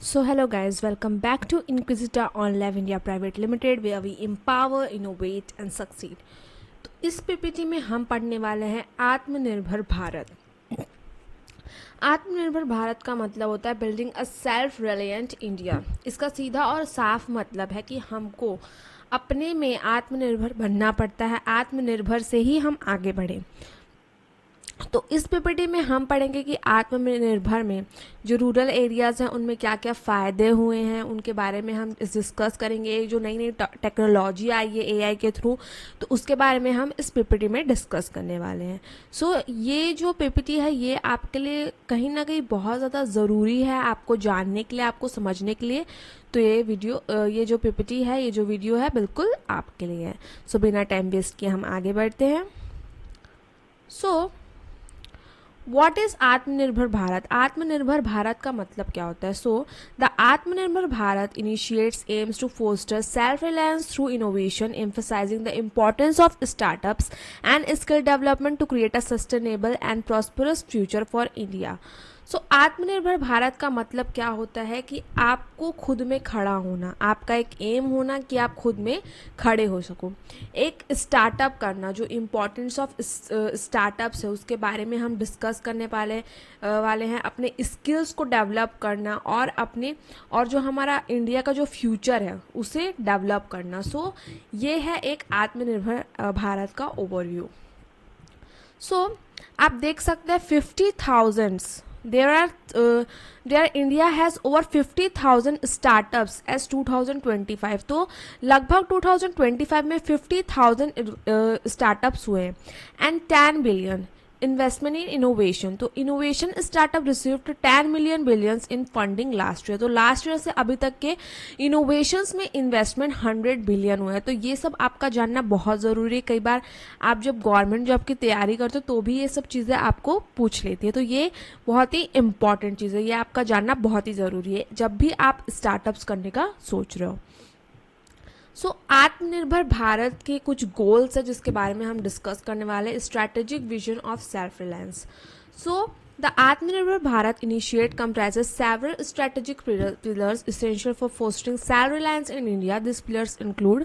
So hello guys, welcome back to Inquisitor on Live India Private Limited where we empower, innovate and succeed. तो इस PPT में हम पढ़ने वाले हैं आत्मनिर्भर भारत। आत्मनिर्भर भारत का मतलब होता है building a self reliant India. इसका सीधा और साफ मतलब है कि हमको अपने में आत्मनिर्भर बनना पड़ता है, आत्मनिर्भर से ही हम आगे बढ़ें। तो इस पीपीटी में हम पढ़ेंगे कि आत्मनिर्भर में जो रूरल एरियाज़ हैं उनमें क्या क्या फ़ायदे हुए हैं, उनके बारे में हम डिस्कस करेंगे। जो नई नई टेक्नोलॉजी आई है एआई के थ्रू, तो उसके बारे में हम इस पीपीटी में डिस्कस करने वाले हैं। सो ये जो पीपीटी है ये आपके लिए कहीं ना कहीं बहुत ज़्यादा ज़रूरी है, आपको जानने के लिए, आपको समझने के लिए। तो ये जो पीपीटी है, ये जो वीडियो है, बिल्कुल आपके लिए है। सो बिना टाइम वेस्ट किए हम आगे बढ़ते हैं। वॉट इज आत्मनिर्भर भारत? आत्मनिर्भर भारत का मतलब क्या होता है? The Atmanirbhar Bharat initiates aims to foster self reliance through innovation, emphasizing the importance of startups and skill development to create a sustainable and prosperous future for India. आत्मनिर्भर भारत का मतलब क्या होता है कि आपको खुद में खड़ा होना, आपका एक एम होना कि आप खुद में खड़े हो सको। एक स्टार्टअप करना, जो इम्पोर्टेंस ऑफ स्टार्टअप्स है उसके बारे में हम डिस्कस करने वाले हैं। अपने स्किल्स को डेवलप करना और जो हमारा इंडिया का जो फ्यूचर है उसे डेवलप करना। ये है एक आत्मनिर्भर भारत का ओवरव्यू। आप देख सकते हैं 50,000 India has over 50,000 startups as 2025। तो लगभग 2025 में 50,000 स्टार्टअप्स हुए हैं and 10 billion investment in innovation. तो innovation startup received 10 million billions in funding last year. तो लास्ट ईयर से अभी तक के इनोवेशंस में इन्वेस्टमेंट 100 बिलियन हुआ है। तो ये सब आपका जानना बहुत ज़रूरी है। कई बार आप जब गवर्नमेंट जॉब की तैयारी करते हो तो भी ये सब चीज़ें आपको पूछ लेती है। तो ये बहुत ही इंपॉर्टेंट चीज़ है, ये आपका जानना बहुत ही ज़रूरी है जब भी आप स्टार्टअप्स करने का सोच रहे हो। आत्मनिर्भर भारत के कुछ गोल्स है जिसके बारे में हम डिस्कस करने वाले हैं। Strategic vision of self reliance. The Atmanirbhar Bharat initiative comprises several strategic pillars essential for fostering self-reliance in India. These pillars include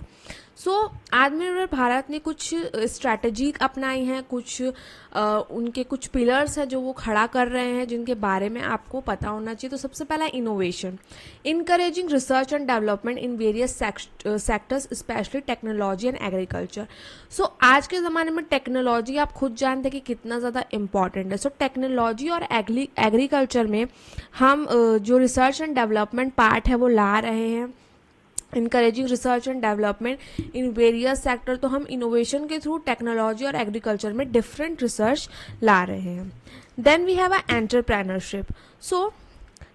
आत्मनिर्भर भारत ने कुछ स्ट्रैटेजी अपनाई हैं, उनके कुछ पिलर्स हैं जो वो खड़ा कर रहे हैं जिनके बारे में आपको पता होना चाहिए। तो सबसे पहला innovation, encouraging research and development in various sectors specially technology and agriculture. आज के ज़माने में टेक्नोलॉजी आप खुद जानते हैं कि कितना ज़्यादा इम्पॉर्टेंट है। टेक्नोलॉजी और एग्रीकल्चर में हम जो रिसर्च एंड डेवलपमेंट पार्ट है वो ला रहे हैं। Encouraging research and development in various sector, तो हम इनोवेशन के थ्रू टेक्नोलॉजी और एग्रीकल्चर में डिफरेंट रिसर्च ला रहे हैं। Then we have a entrepreneurship.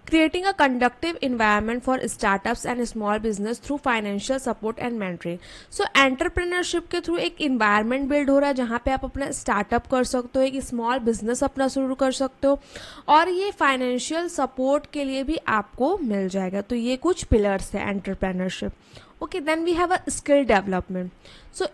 Creating a conductive environment for startups and small business through financial support and mentoring. Entrepreneurship के through एक इन्वायरमेंट बिल्ड हो रहा है जहाँ पे आप अपना स्टार्टअप कर सकते हो, एक स्मॉल बिजनेस अपना शुरू कर सकते हो और ये फाइनेंशियल सपोर्ट के लिए भी आपको मिल जाएगा। तो ये कुछ पिलर्स है entrepreneurship. Okay, then we have a skill development.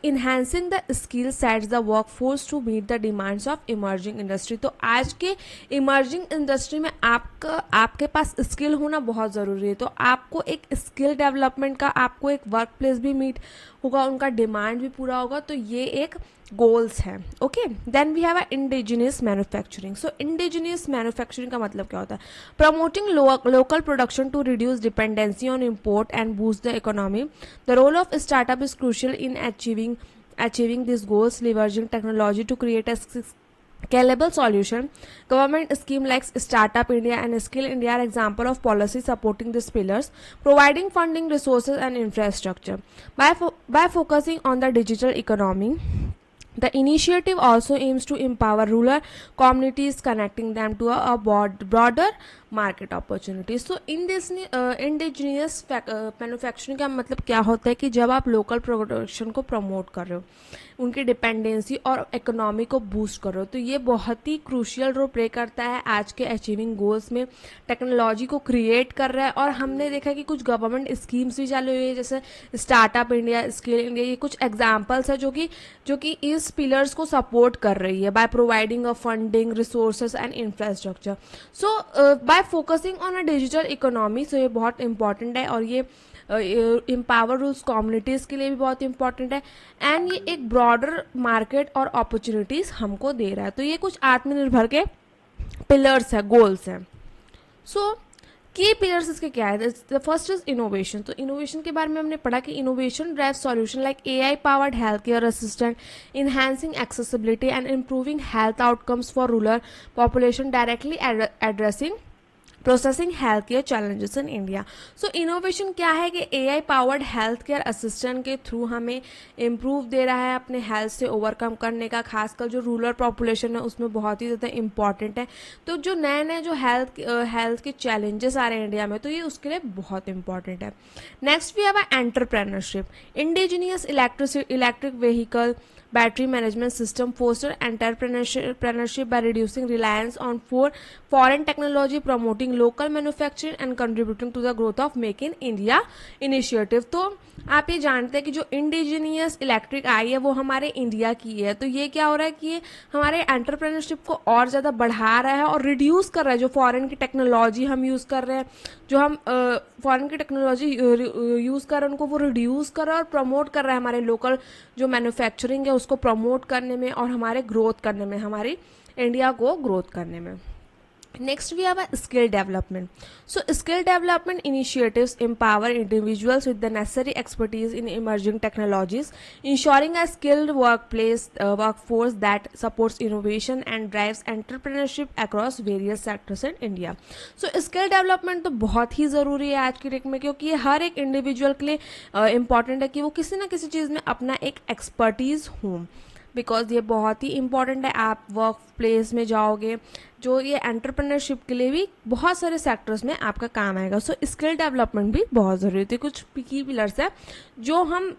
Enhancing the skill sets the workforce to meet the demands of emerging industry। तो आज के emerging industry में आपके पास स्किल होना बहुत ज़रूरी है। तो आपको एक स्किल डेवलपमेंट का, आपको एक वर्क प्लेस भी मीट होगा, उनका डिमांड भी पूरा होगा। तो ये एक गोल्स हैं। Okay, then we have a indigenous manufacturing. Indigenous manufacturing का मतलब क्या होता है? Promoting local production to reduce dependency on import and boost the economy. The role of startup is crucial in achieving these goals, leveraging technology to create a scalable solution. Government scheme like Startup India and Skill India are example of policy supporting these pillars, providing funding, resources and infrastructure. By focusing on the digital economy, the initiative also aims to empower rural communities, connecting them to a broader market opportunities. तो indigenous manufacturing का मतलब क्या होता है कि जब आप local production को प्रमोट कर रहे हो, उनकी डिपेंडेंसी और इकोनॉमी को बूस्ट कर रहे हो, तो ये बहुत ही क्रूशियल रोल प्ले करता है आज के अचीविंग गोल्स में। टेक्नोलॉजी को क्रिएट कर रहा है और हमने देखा कि कुछ गवर्नमेंट स्कीम्स भी चालू हुई है जैसे स्टार्टअप इंडिया, स्किल इंडिया। ये कुछ एग्जाम्पल्स है जो कि इस पिलर्स को सपोर्ट कर रही है by providing a funding, resources and infrastructure. By by focusing on a digital economy, so ये बहुत इंपॉर्टेंट है और ये एम्पावर रूल्स कम्युनिटीज़ के लिए भी बहुत इंपॉर्टेंट है एंड ये एक ब्रॉडर मार्केट और अपॉर्चुनिटीज़ हमको दे रहा है। तो ये कुछ आत्मनिर्भर के पिलर्स है, गोल्स हैं। सो की पिलर्स इसके क्या है? The first is innovation. तो इनोवेशन के बारे में हमने पढ़ा कि innovation drive solution like AI powered health care assistant, enhancing accessibility and improving health outcomes for rural population, directly addressing processing health care challenges in India. So innovation क्या है कि AI powered health care assistant के through हमें improve दे रहा है अपने health से ओवरकम करने का, खासकर जो रूरल पॉपुलेशन है उसमें बहुत ही ज़्यादा इंपॉर्टेंट है। तो जो नए नए जो हेल्थ के चैलेंजेस आ रहे हैं इंडिया में, तो ये उसके लिए बहुत इंपॉर्टेंट है। Next we have entrepreneurship, indigenous electric vehicle battery management system foster entrepreneurship by reducing reliance on foreign technology, promoting local manufacturing and contributing to the growth of Make in India initiative। तो आप ये जानते हैं कि जो indigenous electric आई है वो हमारे इंडिया की है। तो ये क्या हो रहा है कि ये हमारे एंटरप्रेन्योरशिप को और ज़्यादा बढ़ा रहा है और रिड्यूस कर रहा है जो फॉरेन की टेक्नोलॉजी हम यूज़ कर रहे हैं, जो हम फॉरेन की टेक्नोलॉजी यूज़ कर रहे हैं उनको वो रिड्यूस कर रहा है और प्रमोट कर रहा है हमारे लोकल जो मैन्युफैक्चरिंग है उसको प्रमोट करने में और हमारे ग्रोथ करने में, हमारी इंडिया को ग्रोथ करने में। Next we have a skill development. So skill development initiatives empower individuals with the necessary expertise in emerging technologies, ensuring a skilled workforce that supports innovation and drives entrepreneurship across various sectors in India. So skill development तो बहुत ही ज़रूरी है आज की date में, क्योंकि ये हर एक इंडिविजुअल के लिए इम्पॉर्टेंट है कि वो किसी ना किसी चीज़ में अपना एक एक्सपर्टीज़ हो, बिकॉज ये बहुत ही इंपॉर्टेंट है। आप वर्क प्लेस में जाओगे, जो ये एंटरप्रेन्योरशिप के लिए भी बहुत सारे सेक्टर्स में आपका काम आएगा। सो स्किल डेवलपमेंट भी बहुत ज़रूरी होती है। कुछ की पिलर्स है जो हम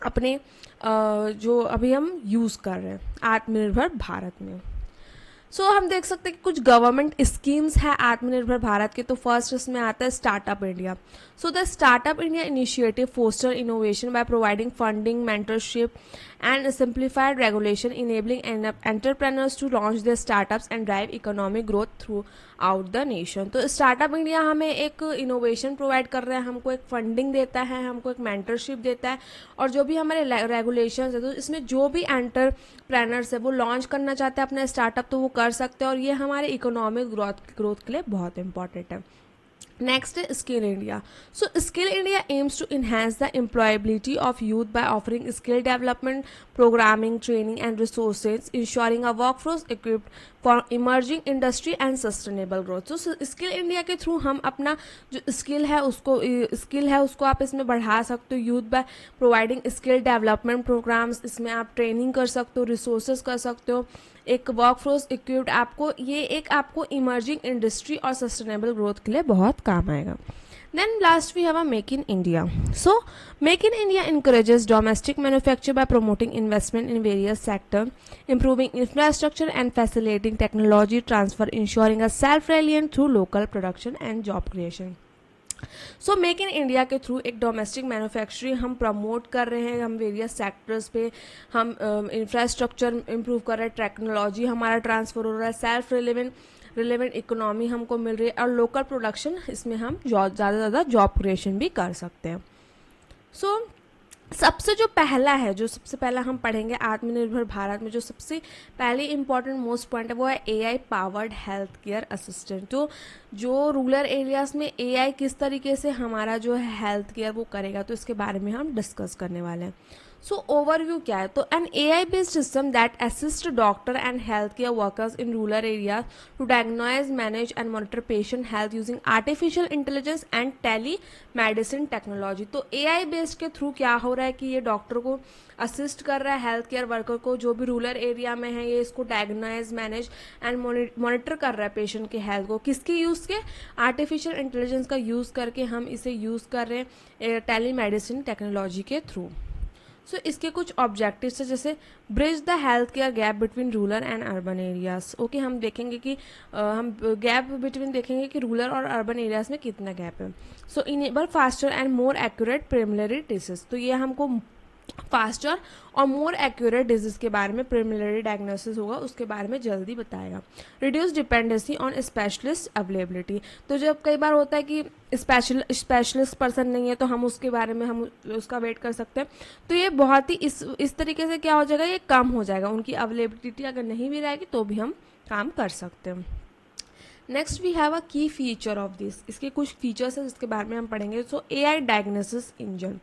अपने जो अभी हम यूज़ कर रहे हैं आत्मनिर्भर भारत में। सो हम देख सकते हैं कि कुछ गवर्नमेंट स्कीम्स है आत्मनिर्भर भारत के। तो फर्स्ट इसमें आता है startup India. So the startup India initiative foster innovation by providing funding, mentorship and simplified regulation, enabling entrepreneurs to launch their startups and drive economic growth throughout the nation। तो startup India हमें एक innovation provide कर रहा है, हमको एक funding देता है, हमको एक मेंटरशिप देता है, और जो भी हमारे रेगुलेशंस है तो इसमें जो भी एंटरप्रेनर्स है वो लॉन्च करना चाहते हैं अपना स्टार्टअप तो वो कर सकते हैं, और ये हमारे इकोनॉमिक ग्रोथ के लिए बहुत इंपॉर्टेंट है। Next is Skill India. So Skill India aims to enhance the employability of youth by offering skill development, programming, training and resources, ensuring a workforce equipped for emerging industry and sustainable growth। So Skill India के through हम अपना जो skill है उसको आप इसमें बढ़ा सकते हो। Youth by providing skill development programmes, इसमें आप ट्रेनिंग कर सकते हो, रिसोर्सेज कर सकते हो, एक वर्कफोर्स इक्विप्ड आपको इमर्जिंग इंडस्ट्री और सस्टेनेबल ग्रोथ के लिए बहुत काम आएगा। Then last we have a Make in India. So Make in India encourages domestic manufacture by promoting investment in various sectors, improving infrastructure and facilitating technology transfer, ensuring a self-reliance through local production and job creation। So make in India के through एक domestic manufacturing हम promote कर रहे हैं, हम various sectors पे हम infrastructure improve कर रहे हैं, टेक्नोलॉजी हमारा ट्रांसफ़र हो रहा है, सेल्फ रिलेवेंट इकोनॉमी हमको मिल रही है, और लोकल प्रोडक्शन इसमें हम ज़्यादा से ज़्यादा जॉब क्रिएशन भी कर सकते हैं। सो सबसे पहला हम पढ़ेंगे आत्मनिर्भर भारत में, जो सबसे पहले इंपॉर्टेंट मोस्ट पॉइंट है वो है AI powered health care assistant. तो जो रूरल एरियाज़ में AI किस तरीके से हमारा जो है हेल्थ केयर वो करेगा, तो इसके बारे में हम डिस्कस करने वाले हैं। सो ओवरव्यू क्या है, तो an AI based system that assist doctor and health care workers in rural area to diagnose, manage and monitor patient health using artificial intelligence and telemedicine technology. तो AI बेस्ड के through क्या हो रहा है कि ये doctor को assist कर रहा है, हेल्थ केयर वर्कर को जो भी रूरल एरिया में है, ये इसको डायग्नाइज, मैनेज एंड मॉनिटर कर रहा है पेशेंट के हेल्थ को। किसकी यूज़ के? आर्टिफिशियल इंटेलिजेंस का यूज़ करके हम इसे यूज़ कर रहे हैं टेली मेडिसिन टेक्नोलॉजी के थ्रू। सो इसके कुछ ऑब्जेक्टिव्स है, जैसे bridge the health care gap between rural and urban areas. Okay, हम देखेंगे कि हम गैप बिटवीन देखेंगे कि रूरल और अर्बन एरियाज में कितना गैप है। So enable faster and more accurate preliminary test. तो ये हमको फास्टर और मोर एक्यूरेट डिजीज के बारे में प्रिलिमिनरी डायग्नोसिस होगा उसके बारे में जल्दी बताएगा। Reduce dependency on specialist availability, तो जब कई बार होता है कि स्पेशलिस्ट पर्सन नहीं है तो हम उसके बारे में हम उसका वेट कर सकते हैं, तो ये बहुत ही इस तरीके से क्या हो जाएगा, ये कम हो जाएगा, उनकी अवेलेबिलिटी अगर नहीं भी रहेगी तो भी हम काम कर सकते हैं। नेक्स्ट वी हैव अ की फीचर ऑफ दिस, इसके कुछ फीचर्स हैं जिसके बारे में हम पढ़ेंगे। So AI diagnosis engine,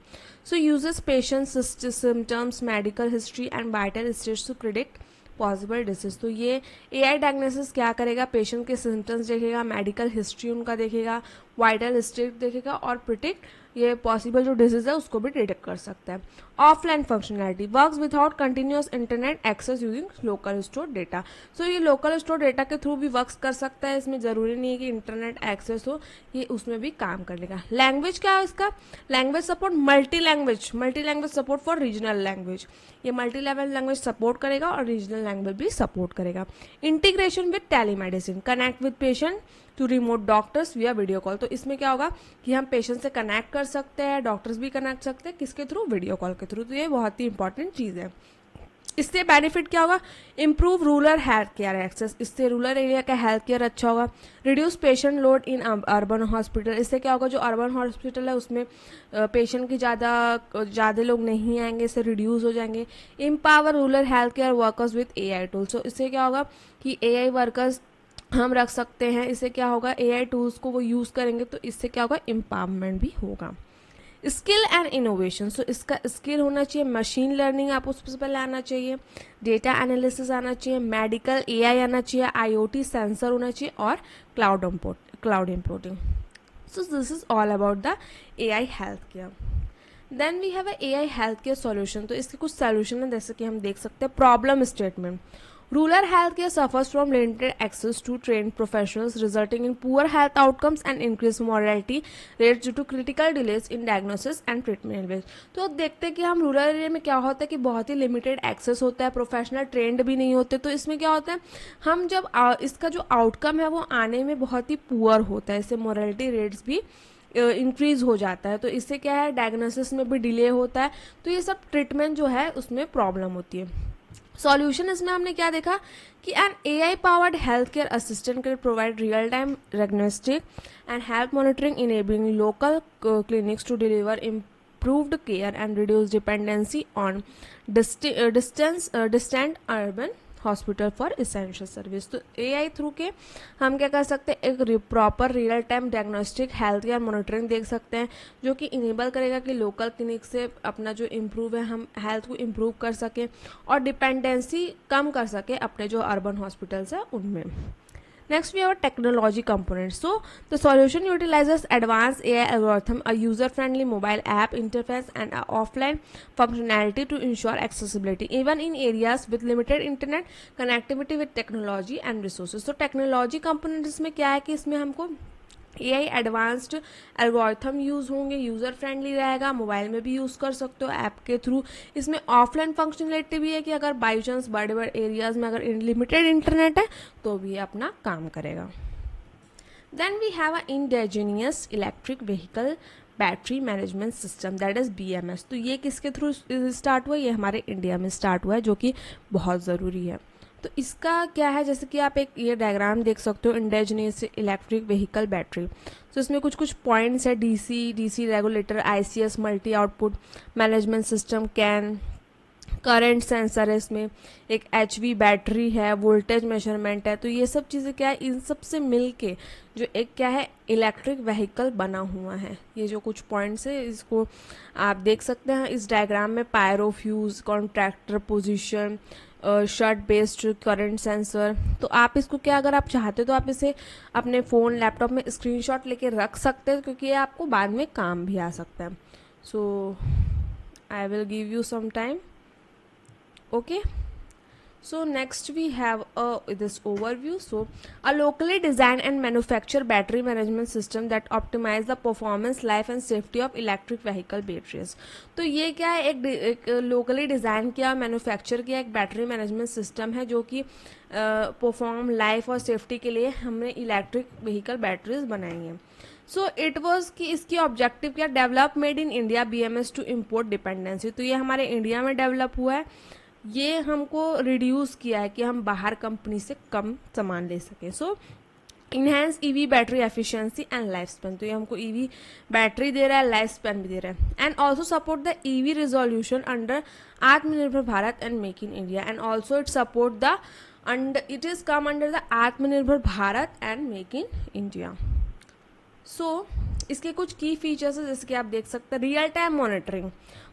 so uses patient symptoms, medical history and vital stats to predict possible disease. तो ये AI डायग्नोसिस क्या करेगा, पेशेंट के सिम्टम्स देखेगा, मेडिकल हिस्ट्री उनका देखेगा, वाइटल स्टेट देखेगा और प्रिडिक्ट ये पॉसिबल जो डिजीज है उसको भी डिटेक्ट कर सकता है। Offline functionality, works without continuous internet access using local store data. So ये लोकल स्टोर डेटा के थ्रू भी वर्क्स कर सकता है, इसमें ज़रूरी नहीं है कि इंटरनेट एक्सेस हो, ये उसमें भी काम कर लेगा। लैंग्वेज क्या है इसका, language support multi language support for regional language, ये मल्टी लेवल लैंग्वेज सपोर्ट करेगा और रीजनल लैंग्वेज भी सपोर्ट करेगा। Integration with telemedicine, connect with patient to remote doctors via video call, तो इसमें क्या होगा कि हम पेशेंट से कनेक्ट कर सकते हैं, डॉक्टर्स भी कनेक्ट सकते हैं, किसके थ्रू, वीडियो कॉल के थ्रू, तो ये बहुत ही इंपॉर्टेंट चीज़ है। इससे बेनिफिट क्या होगा, improve rural health care access, इससे रूरल एरिया का हेल्थ केयर अच्छा होगा। Reduce patient load in urban hospital, इससे क्या होगा जो अर्बन हॉस्पिटल है उसमें पेशेंट की ज़्यादा लोग नहीं आएंगे, इससे रिड्यूस हो जाएंगे। Empower rural health care workers with AI tools, तो इससे क्या होगा कि AI वर्कर्स हम रख सकते हैं, इससे क्या होगा AI टूल्स को वो यूज़ करेंगे तो इससे क्या होगा, एम्पावरमेंट भी होगा। स्किल एंड इनोवेशन, सो इसका स्किल होना चाहिए, मशीन लर्निंग आप उससे पहले आना चाहिए, डेटा एनालिसिस आना चाहिए, मेडिकल AI आना चाहिए, IoT सेंसर होना चाहिए और cloud importing. So this is all about the AI health care. Then we have a AI health care solution, तो इसके कुछ सॉल्यूशन है जैसे कि हम देख सकते हैं। Problem statement, rural healthcare suffers from limited access to trained professionals, resulting in poor health outcomes and increased mortality rates due to critical delays in diagnosis and treatment. तो देखते हैं कि हम रूरल एरिया में क्या होता है कि बहुत ही लिमिटेड एक्सेस होता है, प्रोफेशनल ट्रेंड भी नहीं होते, तो इसमें क्या होता है हम जब इसका जो आउटकम है वो आने में बहुत ही पुअर होता है, इससे मोरालिटी रेट्स भी इंक्रीज हो जाता है, तो इससे क्या है डायग्नोसिस में भी डिले होता है, तो ये सब ट्रीटमेंट जो है उसमें प्रॉब्लम होती है। सॉल्यूशन इसमें हमने क्या देखा कि an AI powered health care assistant can provide real time diagnostic and health monitoring enabling local clinics to deliver improved care and reduce dependency on distant urban hospital for essential service. तो AI through के हम क्या कर सकते हैं, एक proper real time diagnostic health care monitoring देख सकते हैं जो कि इनेबल करेगा कि लोकल क्लिनिक से अपना जो इम्प्रूव है हम हेल्थ को इम्प्रूव कर सकें और डिपेंडेंसी कम कर सकें अपने जो अर्बन हॉस्पिटल्स हैं उनमें। Next, we have a technology component. So, the solution utilizes advanced AI algorithm, a user-friendly mobile app interface, and a offline functionality to ensure accessibility, even in areas with limited internet connectivity with technology and resources. So, technology component इसमें क्या है कि इसमें हमको AI advanced algorithm use होंगे, user friendly रहेगा, mobile में भी यूज़ कर सकते हो ऐप के थ्रू। इसमें ऑफलाइन फंक्शनलिटी भी है कि अगर बाई चांस बड़े बड़े एरियाज़ में अगर लिमिटेड इंटरनेट है तो भी ये अपना काम करेगा। Then we have a indigenous electric vehicle battery management system, that is BMS। तो ये किसके थ्रू स्टार्ट हुआ, ये हमारे इंडिया में स्टार्ट हुआ है जो कि बहुत ज़रूरी है। तो इसका क्या है, जैसे कि आप एक ये डायग्राम देख सकते हो, इंडिजीनियस इलेक्ट्रिक व्हीकल बैटरी। तो इसमें कुछ कुछ पॉइंट्स है, DC regulator, ICS multi output management system, can current sensor है, इसमें एक HV बैटरी है, वोल्टेज मेजरमेंट है। तो ये सब चीज़ें क्या है, इन सब से मिल के जो एक क्या है इलेक्ट्रिक व्हीकल बना हुआ है। ये जो कुछ पॉइंट्स है इसको आप देख सकते हैं इस डायग्राम में, pyro fuse, contractor position, shunt based current sensor. तो आप इसको क्या अगर आप चाहते हो तो आप इसे अपने फ़ोन लैपटॉप में स्क्रीनशॉट लेके रख सकते हैं क्योंकि ये आपको बाद में काम भी आ सकता है। So I will give you some time, okay. So next we have this overview. So a locally designed and manufactured battery management system that optimize the performance, life and safety of electric vehicle batteries. तो ये क्या है, एक locally design किया, manufacture किया एक battery management system है जो कि परफॉर्म, लाइफ और सेफ्टी के लिए हमने इलेक्ट्रिक व्हीकल बैटरीज बनाई हैं. सो इट वॉज कि इसकी ऑब्जेक्टिव क्या, develop made in India BMS to import dependency. तो ये हमारे इंडिया में डेवलप हुआ है. ये हमको रिड्यूस किया है कि हम बाहर कंपनी से कम सामान ले सकें. So enhance EV battery efficiency and life span. तो ये हमको EV बैटरी दे रहा है, लाइफ स्पैन भी दे रहा है. And also support the EV resolution under Atmanirbhar Bharat and make in India. And also it support the it is come under the Atmanirbhar Bharat and make in India. So इसके कुछ की फीचर्स है जैसे कि आप देख सकते हैं. Real time monitoring,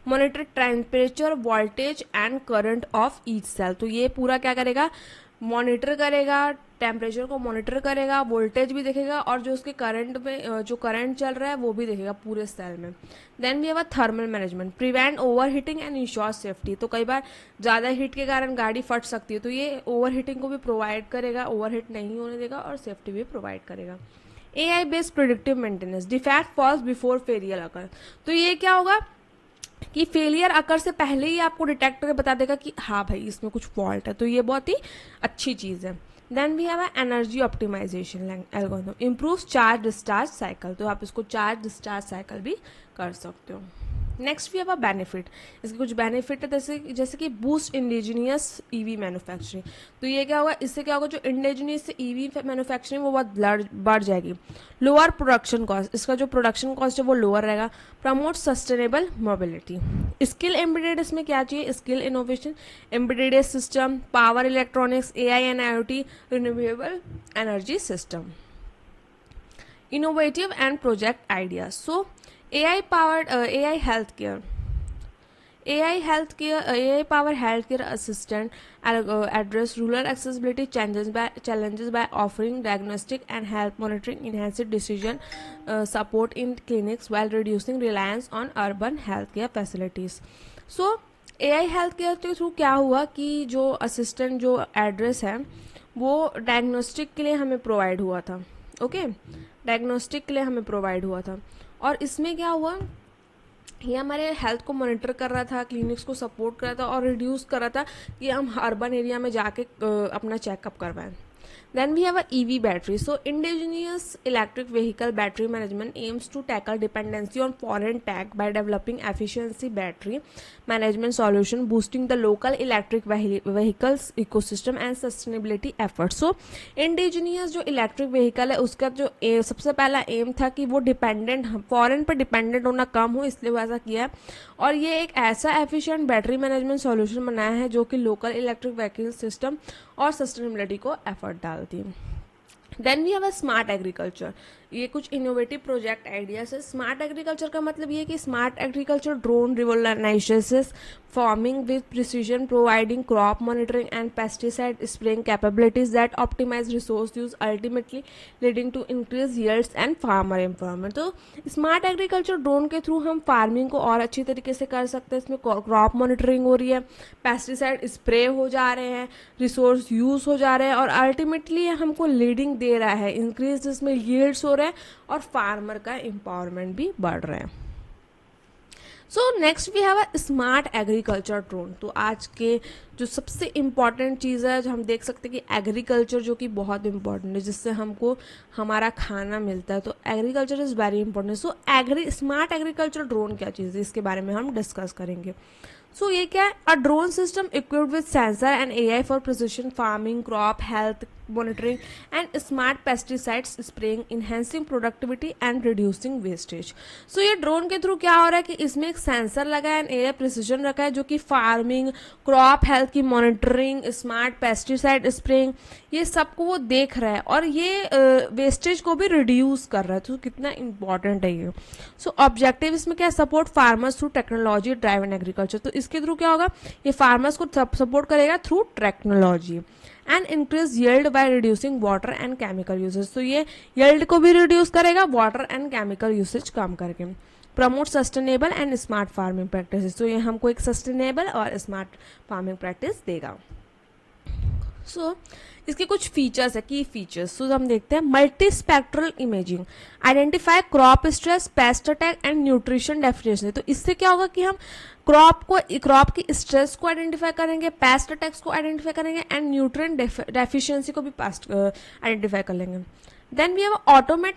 monitor temperature, voltage and current of each cell. तो ये पूरा क्या करेगा, मॉनिटर करेगा, टेम्परेचर को मॉनिटर करेगा, वोल्टेज भी देखेगा और जो उसके करंट में जो करंट चल रहा है वो भी देखेगा पूरे सेल में. Then we have a thermal management, prevent overheating and ensure safety. तो कई बार ज़्यादा हीट के कारण गाड़ी फट सकती है, तो ये ओवर हीटिंग को भी प्रोवाइड करेगा, ओवर हीट नहीं होने देगा और सेफ्टी भी प्रोवाइड करेगा. AI based predictive maintenance, defect falls before failure occur. तो ये क्या होगा कि फेलियर अकर से पहले ही आपको डिटेक्ट करके बता देगा कि हाँ भाई इसमें कुछ फॉल्ट है. तो ये बहुत ही अच्छी चीज़ है. Then we have a energy optimization algorithm, improve charge discharge cycle. तो आप इसको चार्ज डिस्चार्ज साइकिल भी कर सकते हो. Next we have a benefit, इसके कुछ बेनिफिट है जैसे कि बूस्ट इंडिजीनियस EV मैन्युफैक्चरिंग. तो ये क्या होगा, इससे क्या होगा, जो इंडिजीनियस EV मैन्युफैक्चरिंग वो बहुत बढ़ जाएगी. लोअर प्रोडक्शन कॉस्ट, इसका जो प्रोडक्शन कॉस्ट है वो लोअर रहेगा. Promote sustainable mobility. Skill embedded, इसमें क्या चाहिए, skill innovation, embedded system, power electronics, AI and IoT, renewable energy system. Innovative and project ideas. So AI powered AI healthcare. AI powered healthcare assistant address rural accessibility challenges by offering diagnostic and health monitoring, enhanced decision support in clinics while reducing reliance on urban healthcare facilities. So AI healthcare के through क्या हुआ कि जो assistant जो address है वो diagnostic के लिए हमें प्रोवाइड हुआ था. ओके, डायग्नोस्टिक के लिए हमें प्रोवाइड हुआ था. और इसमें क्या हुआ, ये हमारे हेल्थ को मॉनिटर कर रहा था, क्लिनिक्स को सपोर्ट कर रहा था और रिड्यूस कर रहा था कि हम अर्बन एरिया में जाके अपना चेकअप करवाएं. Then we have a EV battery. So indigenous electric vehicle battery management aims to tackle dependency on foreign tech by developing efficiency battery management solution, boosting the local electric vehicles ecosystem and sustainability efforts. So indigenous जो electric vehicle है उसका जो सबसे पहला M था कि वो dependent, foreign पर डिपेंडेंट होना कम हो, इसलिए वो ऐसा किया. और ये एक ऐसा एफिशिएंट बैटरी मैनेजमेंट सॉल्यूशन बनाया है जो कि लोकल इलेक्ट्रिक व्हीकल सिस्टम और सस्टेनेबिलिटी को एफर्ट डालती है. Then we have a smart agriculture. ये कुछ इनोवेटिव प्रोजेक्ट आइडियाज है. स्मार्ट एग्रीकल्चर का मतलब ये है कि smart agriculture drone revolutionises farming with precision, providing crop monitoring and pesticide spraying capabilities that optimise resource use, ultimately leading to increase yields and farmer empowerment. तो smart agriculture drone के through हम farming को और अच्छी तरीके से कर सकते हैं. इसमें क्रॉप मॉनिटरिंग हो रही है, पेस्टिसाइड स्प्रे हो जा रहे हैं, रिसोर्स यूज हो जा रहे हैं और अल्टीमेटली हमको लीडिंग दे रहा है, इंक्रीज इसमें यील्ड्स हो रहे हैं और फार्मर का एम्पावरमेंट भी बढ़ रहा है. So next we have a smart agriculture drone. तो आज के जो सबसे इम्पॉर्टेंट चीज़ है जो हम देख सकते हैं कि एग्रीकल्चर जो कि बहुत इंपॉर्टेंट है, जिससे हमको हमारा खाना मिलता है. तो agriculture is very important. So smart agriculture drone क्या चीज़ है, इसके बारे में हम डिस्कस करेंगे. सो ये क्या है, a drone system equipped with sensor and AI for precision farming, crop health monitoring and smart pesticides spraying, enhancing productivity and reducing wastage. So ये ड्रोन के थ्रू क्या हो रहा है कि इसमें एक सेंसर लगा है, AI प्रिसिजन रखा है जो कि फार्मिंग, क्रॉप हेल्थ की मॉनिटरिंग, स्मार्ट पेस्टिसाइड स्प्रेइंग, ये सबको वो देख रहा है और ये वेस्टेज को भी रिड्यूस कर रहा है. तो कितना इंपॉर्टेंट है ये. सो ऑब्जेक्टिव इसमें क्या है, support farmers through technology driven agriculture. तो इसके थ्रू क्या होगा, ये फार्मर्स को सपोर्ट करेगा through technology. And increase yield by reducing water and chemical usage. तो ये यील्ड को भी रिड्यूस करेगा वाटर एंड केमिकल यूसेज कम करके. Promote sustainable and smart farming practices. तो ये हमको एक सस्टेनेबल और स्मार्ट फार्मिंग प्रैक्टिस देगा. सो इसके कुछ फीचर्स है, की फीचर्स। तो हम देखते हैं multi spectral imaging, identify crop stress, paste attack and nutrition deficiency. तो इससे क्या होगा कि हम क्रॉप की स्ट्रेस को आइडेंटिफाई करेंगे, पेस्ट अटैक्स को आइडेंटिफाई करेंगे एंड न्यूट्रिएंट डेफिशिएंसी को भी आइडेंटिफाई कर लेंगे। Then we have automate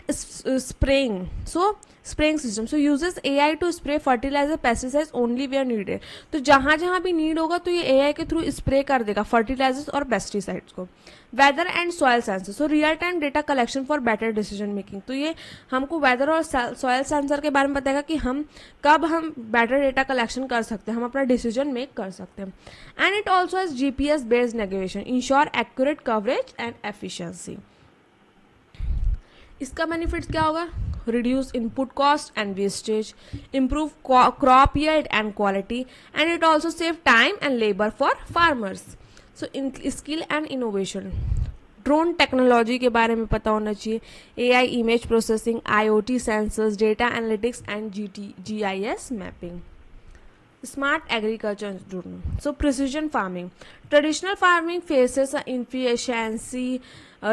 spraying. So spraying system. So uses AI to spray fertilizer, pesticides only where needed. तो जहाँ जहाँ भी नीड होगा तो ये AI के थ्रू स्प्रे कर देगा फर्टिलाइजर्स और पेस्टिसाइड्स को। Weather and soil sensor, so real time data collection for better decision making. तो ये हमको वेदर और सॉयल सेंसर के बारे में बताएगा कि हम कब हम बेटर डेटा कलेक्शन कर सकते हैं, हम अपना डिसीजन मेक कर सकते हैं। And it also has GPS based navigation, ensure accurate coverage and efficiency. इसका बेनिफिट्स क्या होगा? Reduce input cost and wastage, improve crop yield and quality, and it also save time and labour for farmers. So skill and innovation, drone technology के बारे में पता होना चाहिए, AI image processing, IoT sensors, data analytics and GIS mapping. Smart agriculture drone, so precision farming, traditional farming faces inefficiency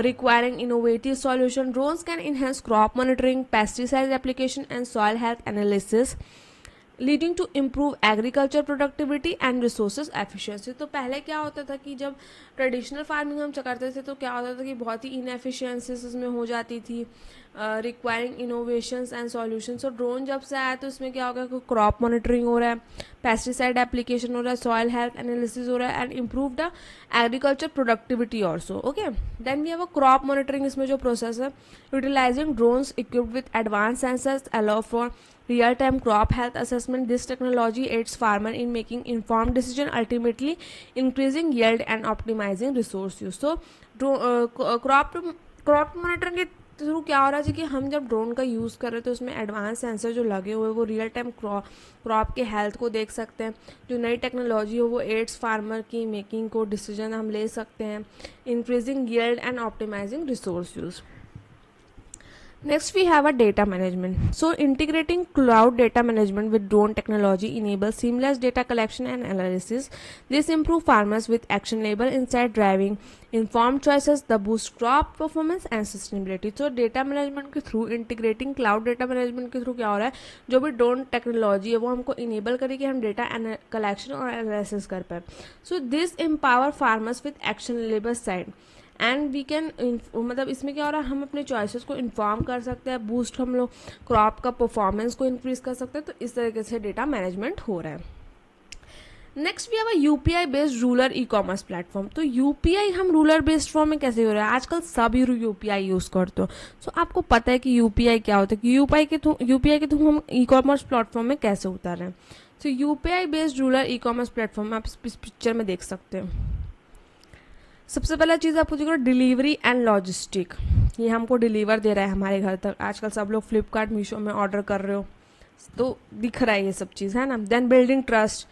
requiring innovative solution. Drones can enhance crop monitoring, pesticide application and soil health analysis, leading to improve agriculture productivity and resources efficiency. तो पहले क्या होता था कि जब traditional farming हम करते थे तो क्या होता था कि बहुत ही इनएफिशिएंसीज उसमें हो जाती थी, रिक्वायरिंग इनोवेशंस एंड सॉल्यूशंस। तो ड्रोन जब से आया तो इसमें क्या होगा कि क्रॉप मॉनिटरिंग हो रहा है, पेस्टिसाइड एप्लीकेशन हो रहा है, सॉयल हेल्थ एनालिसिस हो रहा है and improve the agriculture productivity also. Okay, then we have a crop monitoring. इसमें जो प्रोसेस है, utilizing drones equipped with advance sensors allow for real-time crop health assessment. This technology aids farmer in making informed decision, ultimately increasing yield and optimizing resource use. So crop monitoring के through क्या हो रहा है कि हम जब drone का use कर रहे हैं तो उसमें एडवांस सेंसर जो लगे हुए हैं वो रियल टाइम क्रॉप के हेल्थ को देख सकते हैं। जो नई टेक्नोलॉजी हो वो एड्स फार्मर की मेकिंग को डिसीजन हम ले सकते हैं, increasing yield and optimizing resource use. Next we have a data management. So integrating cloud data management with drone technology enables seamless data collection and analysis. This improves farmers with actionable insight, driving informed choices, the boost crop performance and sustainability. So data management के through integrating cloud data management के through क्या हो रहा है, जो भी drone technology है वो हमको enable करे कि हम data collection और analysis कर पाए. So this empower farmers with actionable side. And we can मतलब इसमें क्या हो रहा है, हम अपने चॉइसेस को इन्फॉर्म कर सकते हैं, बूस्ट हम लोग क्रॉप का परफॉर्मेंस को इंक्रीज कर सकते हैं। तो इस तरीके से डेटा मैनेजमेंट हो रहा है। Next we have a UPI based rural e commerce platform. तो UPI हम रूरल बेस्ड फॉर्म में कैसे हो रहा है, आजकल सभी UPI यूज़ करते हो। सो आपको पता है कि UPI क्या होता है, कि UPI के थ्रू हम ई कॉमर्स प्लेटफॉर्म में कैसे उतार रहे हैं। सो UPI based rural e commerce platform आप इस पिक्चर में देख सकते हैं। सबसे पहला चीज़ आपको देखो डिलीवरी एंड लॉजिस्टिक, ये हमको डिलीवर दे रहा है हमारे घर तक। आजकल सब लोग फ्लिपकार्ट मीशो में ऑर्डर कर रहे हो तो दिख रहा है ये सब चीज़, है ना। देन बिल्डिंग ट्रस्ट,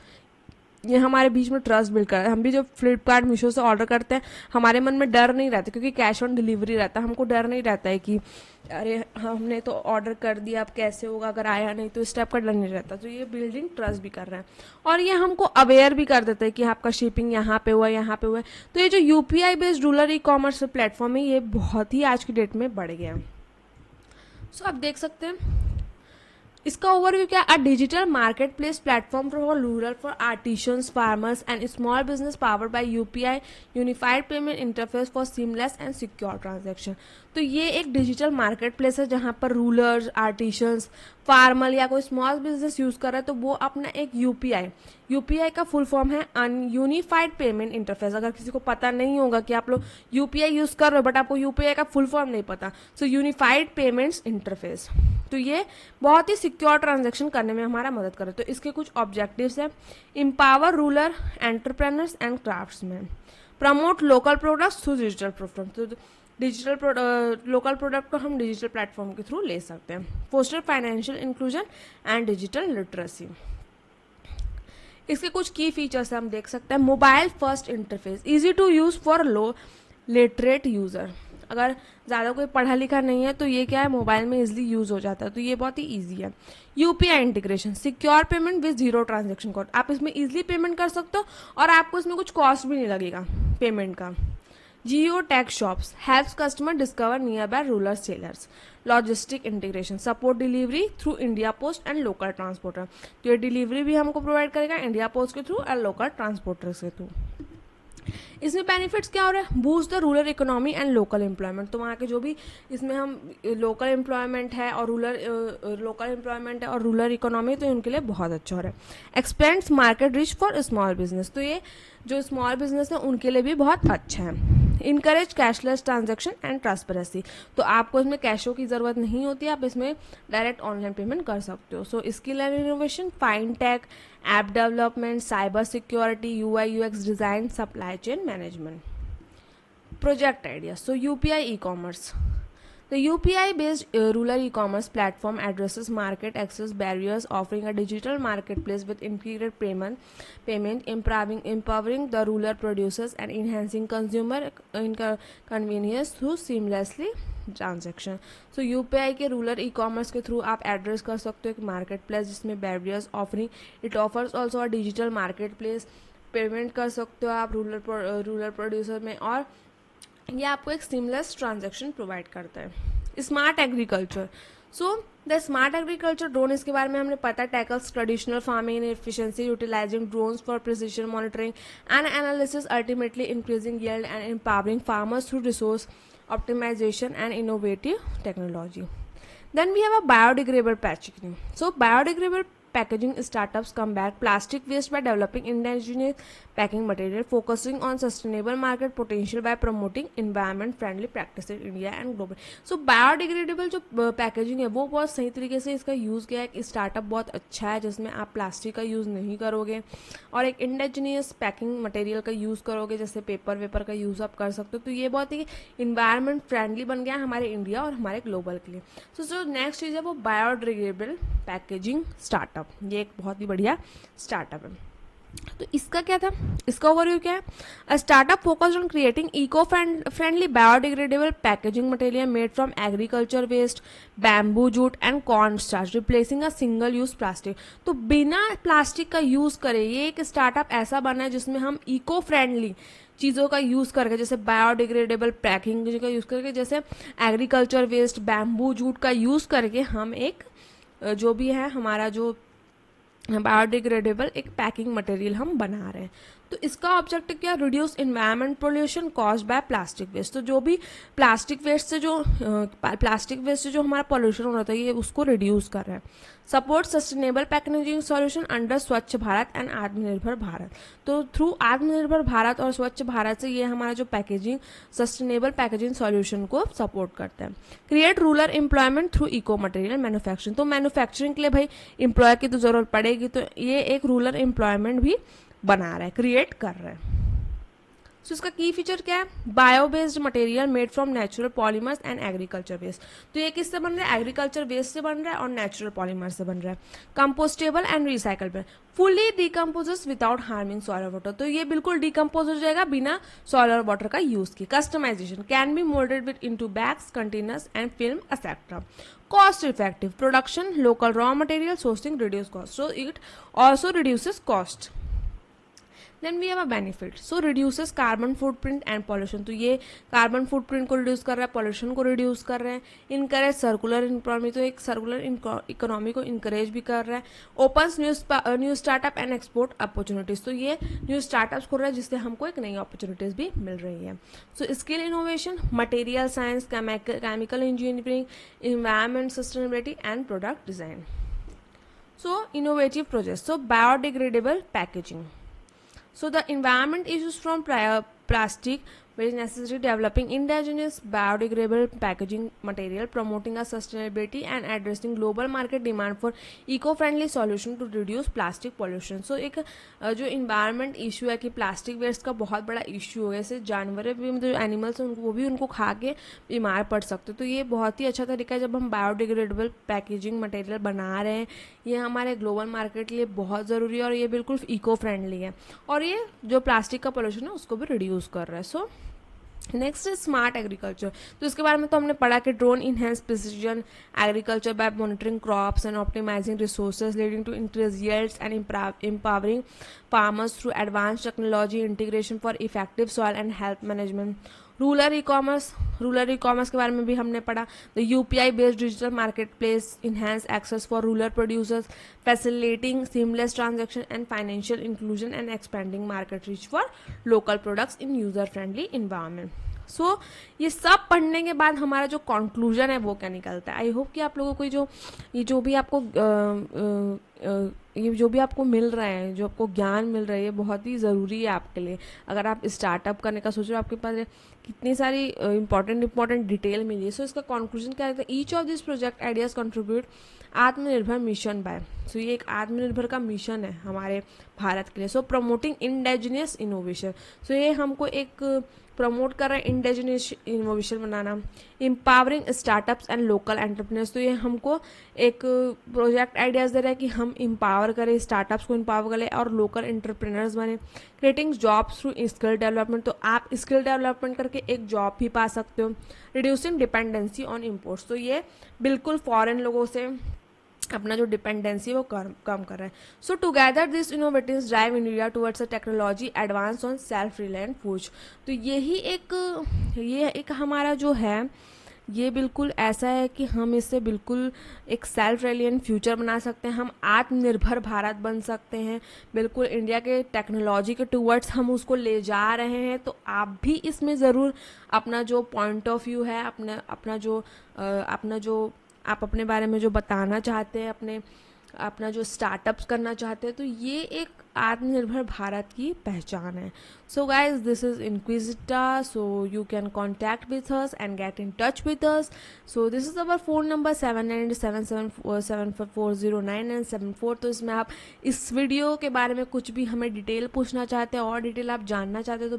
ये हमारे बीच में ट्रस्ट बिल्ड कर रहा है। हम भी जब फ्लिपकार्ट मीशो से ऑर्डर करते हैं हमारे मन में डर नहीं रहता, क्योंकि कैश ऑन डिलीवरी रहता है, हमको डर नहीं रहता है कि अरे हमने तो ऑर्डर कर दिया अब कैसे होगा, अगर आया नहीं तो इस टाइप का डर नहीं रहता। तो ये बिल्डिंग ट्रस्ट भी कर रहा है और ये हमको अवेयर भी कर देता है कि आपका शिपिंग यहाँ पे हुआ है, यहाँ पे हुआ है। तो ये जो UPI based rural e commerce platform है ये बहुत ही आज की डेट में बढ़ गया है। सो आप देख सकते हैं इसका ओवरव्यू क्या, अ digital market place platform for rural for artisans, farmers and small business powered by UPI unified payment interface for seamless and secure transaction. तो ये एक डिजिटल मार्केट प्लेस है जहाँ पर रूलर्स, आर्टिशंस, फार्मर या कोई स्मॉल बिजनेस यूज कर रहा है तो वो अपना एक UPI का फुल फॉर्म है यूनिफाइड पेमेंट इंटरफेस। अगर किसी को पता नहीं होगा कि आप लोग UPI यूज कर रहे हो बट आपको UPI का फुल फॉर्म नहीं पता, सो यूनिफाइड पेमेंट्स इंटरफेस। तो ये बहुत ही सिक्योर ट्रांजैक्शन करने में हमारा मदद करे। तो इसके कुछ ऑब्जेक्टिव्स हैं, empower rural entrepreneurs and craftsman, promote local products through digital platform. तो लोकल प्रोडक्ट को हम डिजिटल प्लेटफॉर्म के थ्रू ले सकते हैं। Foster financial inclusion and digital literacy. इसके कुछ की फीचर्स हम देख सकते हैं, mobile first interface, easy to use for low literate user. अगर ज़्यादा कोई पढ़ा लिखा नहीं है तो ये क्या है, मोबाइल में इजीली यूज हो जाता है, तो ये बहुत ही ईजी है। UPI integration, secure payment with zero transaction cost. आप इसमें इजीली पेमेंट कर सकते हो और आपको इसमें कुछ कॉस्ट भी नहीं लगेगा। पेमेंट का। Geo tag shops helps customer discover nearby rural sellers. Logistic integration support delivery through India post and local transporter, तो ये डिलीवरी भी हमको प्रोवाइड करेगा इंडिया पोस्ट के थ्रू और लोकल ट्रांसपोर्टर्स के थ्रू। इसमें बेनिफिट्स क्या हो रहा है, boost the rural economy and local employment, तो वहाँ के जो भी इसमें हम लोकल एम्प्लॉयमेंट है और रूरल इकोनॉमी, तो उनके लिए बहुत अच्छा हो रहा है। Expends market rich for small business, तो ये जो स्मॉल बिजनेस है उनके लिए भी बहुत अच्छा है। Encourage cashless transaction and transparency, तो आपको इसमें कैशों की ज़रूरत नहीं होती, आप इसमें डायरेक्ट ऑनलाइन पेमेंट कर सकते हो। So skill and innovation, fintech, app development, cyber security, UI UX design, supply chain management. Project ideas. So UPI e-commerce. The UPI-based rural e-commerce platform addresses market access barriers, offering a digital marketplace with integrated payment, empowering the rural producers and enhancing consumer convenience through seamlessly transaction. So UPI के rural e commerce के through आप address कर सकते हो एक market place जिसमें barriers offering, it offers also a digital market place, payment कर सकते हो आप रूरल प्रोड्यूसर में, और ये आपको एक सीमलेस ट्रांजैक्शन प्रोवाइड करता है। Smart agriculture, so the smart agriculture drone, इसके बारे में हमने पता, tackles traditional farming efficiency utilizing drones for precision monitoring and analysis, ultimately increasing yield and empowering farmers through resource optimization and innovative technology. Then we have a biodegradable packaging. So biodegradable packaging startups combat plastic waste by developing indigenous packing material, focusing on sustainable market potential by promoting environment friendly practices in India and global. So biodegradable जो packaging है वो बहुत सही तरीके से इसका use किया है। एक स्टार्टअप बहुत अच्छा है जिसमें आप प्लास्टिक का यूज़ नहीं करोगे और एक इंडिजिनियस पैकिंग मटेरियल का यूज़ करोगे, जैसे पेपर का यूज़ आप कर सकते हो। तो ये बहुत ही इन्वायरमेंट फ्रेंडली बन गया हमारे इंडिया और हमारे ग्लोबल के लिए। सो जो नेक्स्ट चीज़ है वो बायोडिग्रेडेबल पैकेजिंग स्टार्टअप, ये एक बहुत ही बढ़िया स्टार्टअप है। तो इसका क्या था, इसका ओवरव्यू क्या है, a startup focused on creating eco friendly biodegradable packaging material made from agriculture waste, bamboo jute and corn starch, replacing a single use plastic. तो बिना प्लास्टिक का यूज करे ये एक स्टार्टअप ऐसा बना है जिसमें हम इको फ्रेंडली चीज़ों का यूज़ करके, जैसे बायोडिग्रेडेबल पैकिंग का यूज़ करके, जैसे एग्रीकल्चर वेस्ट, बैम्बू जूट का यूज़ करके हम एक जो भी है हमारा जो बायोडिग्रेडेबल एक पैकिंग मटेरियल हम बना रहे हैं। तो इसका ऑब्जेक्टिव क्या, reduce environment pollution caused by plastic waste. तो जो भी प्लास्टिक वेस्ट से जो हमारा पोल्यूशन हो रहा था ये उसको रिड्यूस कर रहा है। Support sustainable packaging solution under स्वच्छ भारत एंड आत्मनिर्भर भारत। तो थ्रू आत्मनिर्भर भारत और स्वच्छ भारत से ये हमारा जो पैकेजिंग सस्टेनेबल पैकेजिंग सॉल्यूशन को सपोर्ट करता है। Create rural employment through eco material manufacturing. तो मैन्युफैक्चरिंग के लिए भाई एम्प्लॉय की तो जरूरत पड़ेगी, तो ये एक रूरल एम्प्लॉयमेंट भी बना रहा है, क्रिएट कर रहा है। सो इसका की फीचर क्या है, bio based material made from natural polymers and agriculture waste. तो ये किससे बन रहा है, एग्रीकल्चर वेस्ट से बन रहा है और नेचुरल पॉलीमर से बन रहा है। Compostable and recyclable, fully decomposes without harming soil और वाटर। तो ये बिल्कुल डिकम्पोज हो जाएगा बिना सॉइल और वाटर का यूज किए। Customisation, can be moulded with into bags, containers and film etcetera. Cost effective production, local raw material sourcing, reduce cost. So it also reduces cost. Then we have a benefit, so reduces carbon footprint and pollution. तो ये carbon footprint को reduce कर रहा है, pollution को reduce कर रहे हैं। इनकरेज सर्कुलर इकोनॉमी, तो एक सर्कुलर इकोनॉमी को इनकरेज भी कर रहा है। Opens new startup and export opportunities. तो ये न्यू स्टार्टअप्स खोल रहा है जिससे हमको एक नई अपॉर्चुनिटीज भी मिल रही है। So skill innovation, material science, chemical engineering, environment sustainability and product design. So innovative project, so biodegradable packaging. So the environment issues from plastic which is necessary, developing indigenous biodegradable packaging material, promoting a sustainability and addressing global market demand for eco-friendly solution to reduce plastic pollution. So एक जो environment issue है कि plastic waste का बहुत बड़ा issue है, जैसे जानवर भी जो एनिमल्स हैं वो भी उनको खा के बीमार पड़ सकते, तो ये बहुत ही अच्छा तरीका है जब हम बायोडिग्रेडेबल पैकेजिंग मटेरियल बना रहे हैं। ये हमारे ग्लोबल मार्केट के लिए बहुत ज़रूरी है और ये बिल्कुल इको फ्रेंडली है और ये जो प्लास्टिक का पोल्यूशन है उसको भी रिड्यूस कर रहा है। सो नेक्स्ट है स्मार्ट एग्रीकल्चर। तो इसके बारे में तो हमने पढ़ा कि drone enhance precision agriculture by monitoring crops and optimising resources leading to increase yields and empowering farmers through advanced technology integration for effective soil and health management। Rural e commerce के बारे में भी हमने पढ़ा। The UPI based digital market place enhance access for rural producers facilitating seamless transaction and financial inclusion and expending market reach for local products in user friendly environment. So ये सब पढ़ने के बाद हमारा जो कंक्लूजन है वो क्या निकलता है। आई होप कि आप लोगों को ये जो भी आपको ये जो भी आपको मिल रहा है, जो आपको ज्ञान मिल रहा है, ये बहुत ही ज़रूरी है आपके लिए। अगर आप स्टार्टअप करने का सोच रहे हो, आपके पास कितनी सारी इंपॉर्टेंट डिटेल मिली है। सो इसका कंक्लूजन क्या है, each of this project ideas contribute आत्मनिर्भर मिशन बाय। सो ये एक आत्मनिर्भर का मिशन है हमारे भारत के लिए। सो प्रमोटिंग इंडिजिनियस इनोवेशन। सो ये हमको एक प्रमोट कर रहा है indigenous innovation banana. Empowering startups and local entrepreneurs. तो ये हमको एक प्रोजेक्ट आइडियाज़ दे रहा है कि हम एम्पावर करें, स्टार्टअप्स को एम्पावर करें और लोकल एंटरप्रेन्योर्स बने। Creating jobs through skill development. तो आप स्किल डेवलपमेंट करके एक जॉब भी पा सकते हो। Reducing dependency on imports. तो ये बिल्कुल फॉरेन लोगों से अपना जो डिपेंडेंसी है वो कम कर रहा है। So together this innovatives drive India towards a technology advance on self reliant food. तो ये एक हमारा जो है ये बिल्कुल ऐसा है कि हम इससे बिल्कुल एक सेल्फ रिलायंट फ्यूचर बना सकते हैं। हम आत्मनिर्भर भारत बन सकते हैं। बिल्कुल इंडिया के टेक्नोलॉजी के टुवर्ड्स हम उसको ले जा रहे हैं। तो आप भी इसमें ज़रूर अपना जो पॉइंट ऑफ व्यू है, अपना जो आप अपने बारे में जो बताना चाहते हैं, अपना जो स्टार्टअप्स करना चाहते हैं, तो ये एक आत्मनिर्भर भारत की पहचान है। So guys, this is Inquisita. So you can contact with us and get in touch with us. So this is our phone number 797747409974। तो इसमें आप इस वीडियो के बारे में कुछ भी हमें डिटेल पूछना चाहते हैं और डिटेल आप जानना चाहते हैं तो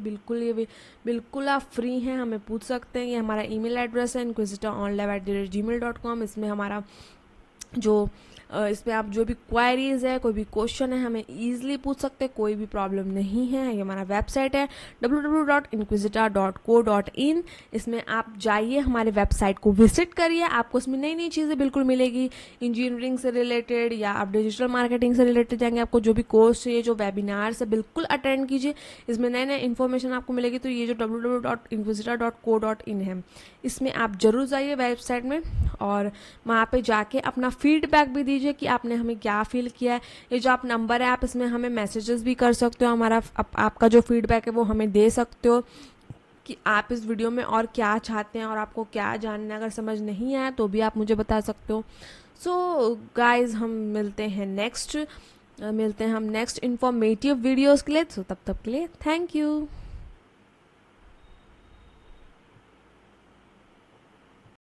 बिल्कुल आप फ्री हैं, हमें पूछ सकते हैं। ये हमारा ईमेल एड्रेस है inquisitoronline@gmail.com। इसमें हमारा जो इसमें आप जो भी क्वायरीज है, कोई भी क्वेश्चन है, हमें ईजिली पूछ सकते हैं, कोई भी प्रॉब्लम नहीं है। ये हमारा वेबसाइट है www.inquisitor.co.in। इसमें आप जाइए, हमारे वेबसाइट को विजिट करिए, आपको इसमें नई नई चीज़ें बिल्कुल मिलेगी इंजीनियरिंग से रिलेटेड, या आप डिजिटल मार्केटिंग से रिलेटेड जाएंगे, आपको जो भी कोर्स चाहिए, जो वेबिनार से बिल्कुल अटेंड कीजिए, इसमें नए नए इन्फॉर्मेशन आपको मिलेगी। तो ये जो www.inquisitor.co.in है, इसमें आप जरूर जाइए वेबसाइट में और वहाँ पे जाके अपना फीडबैक भी दीजिए कि आपने हमें क्या फील किया है। ये जो आप नंबर है, आप इसमें हमें मैसेजेस भी कर सकते हो। आपका जो फीडबैक है वो हमें दे सकते हो कि आप इस वीडियो में और क्या चाहते हैं और आपको क्या जानना है। अगर समझ नहीं आया तो भी आप मुझे बता सकते हो। सो गाइज, हम मिलते हैं नेक्स्ट इंफॉर्मेटिव वीडियोज़ के लिए। सो तब तक के लिए थैंक यू।